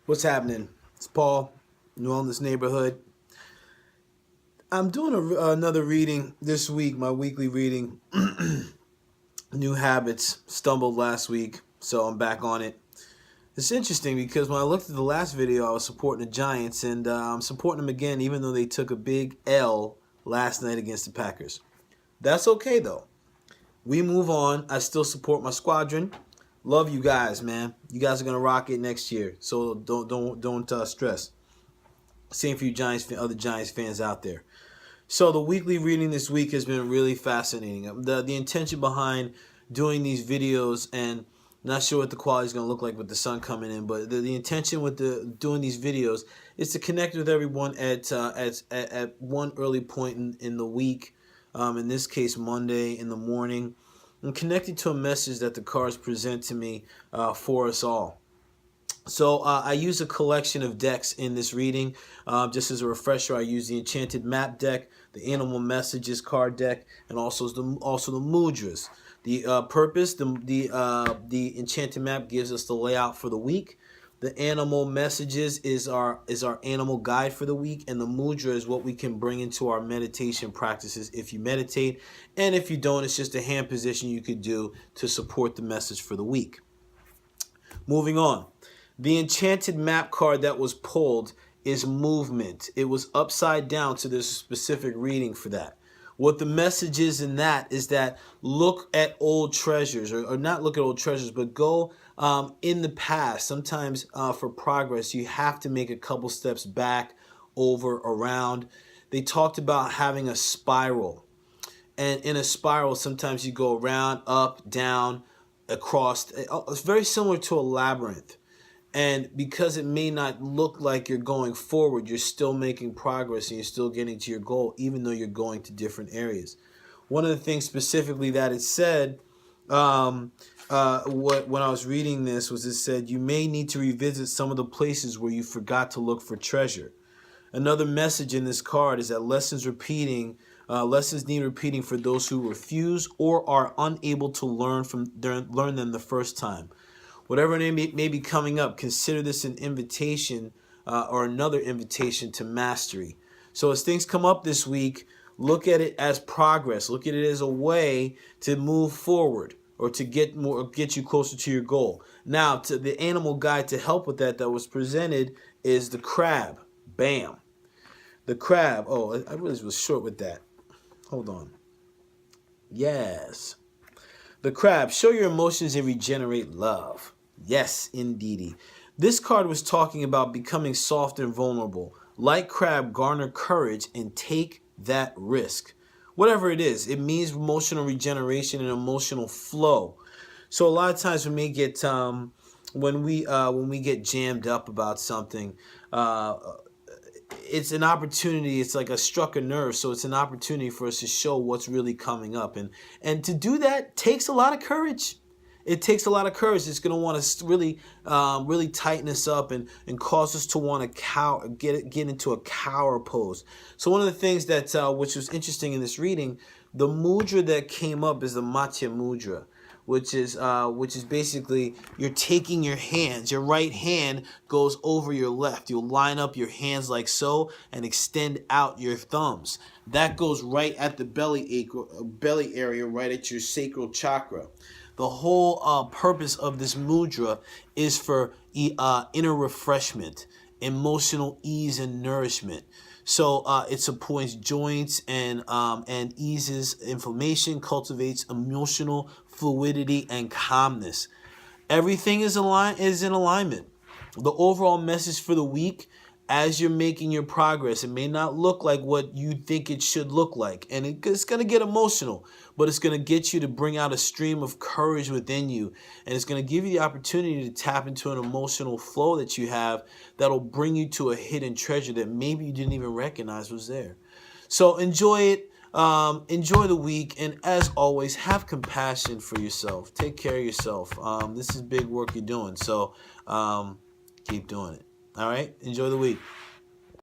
What's happening? It's Paul, New Wellness Neighborhood. I'm doing another reading this week, my weekly reading, New Habits. Stumbled last week, so I'm back on it. It's interesting because when I looked at the last video, I was supporting the Giants, and I'm supporting them again, even though they took a big L last night against the Packers. That's okay, though. We move on. I still support my squadron. Love you guys, man. You guys are gonna rock it next year, so don't stress. Same for you Giants, other Giants fans out there. So the weekly reading this week has been really fascinating. The intention behind doing these videos, and not sure what the quality is going to look like with the sun coming in, but the intention with doing these videos is to connect with everyone at one early point in the week. In this case, Monday in the morning, and connected to a message that the cards present to me for us all. So I use a collection of decks in this reading. Just as a refresher, I use the Enchanted Map deck, the Animal Messages card deck, and also the Mudras. The purpose, the Enchanted Map gives us the layout for the week. The Animal Messages is our animal guide for the week, and the Mudra is what we can bring into our meditation practices if you meditate, and if you don't, it's just a hand position you could do to support the message for the week. Moving on. The Enchanted Map card that was pulled is movement. It was upside down, so there's a specific reading for that. What the message is in that is that look at old treasures, or not look at old treasures, but go in the past. Sometimes for progress, you have to make a couple steps back, over, around. They talked about having a spiral. And in a spiral, sometimes you go around, up, down, across. It's very similar to a labyrinth. And because it may not look like you're going forward, you're still making progress and you're still getting to your goal, even though you're going to different areas. One of the things specifically that it said, when I was reading this, was it said, you may need to revisit some of the places where you forgot to look for treasure. Another message in this card is that lessons need repeating for those who refuse or are unable to learn them the first time. Whatever may be coming up, consider this an invitation or another invitation to mastery. So as things come up this week, look at it as progress. Look at it as a way to move forward or to get you closer to your goal. Now, to the animal guide to help with that was presented is the crab. Bam. The crab. Oh, I really was short with that. Hold on. Yes. The crab. Show your emotions and regenerate love. Yes, indeedy. This card was talking about becoming soft and vulnerable. Like crab, garner courage and take that risk. Whatever it is, it means emotional regeneration and emotional flow. So a lot of times when we get jammed up about something, it's an opportunity. It's like a struck a nerve, so it's an opportunity for us to show what's really coming up, and to do that takes a lot of courage. It takes a lot of courage. It's going to want to really tighten us up and cause us to want to get into a cower pose. So one of the things that which was interesting in this reading, the mudra that came up is the Matsya mudra, which is basically you're taking your hands. Your right hand goes over your left. You'll line up your hands like so and extend out your thumbs. That goes right at the belly area, right at your sacral chakra. The whole purpose of this mudra is for inner refreshment, emotional ease and nourishment. So it supports joints and eases inflammation, cultivates emotional fluidity and calmness. Everything is in alignment. The overall message for the week, as you're making your progress, it may not look like what you think it should look like. And it's going to get emotional, but it's going to get you to bring out a stream of courage within you. And it's going to give you the opportunity to tap into an emotional flow that you have that'll bring you to a hidden treasure that maybe you didn't even recognize was there. So enjoy it. Enjoy the week. And as always, have compassion for yourself. Take care of yourself. This is big work you're doing. So keep doing it. All right. Enjoy the week.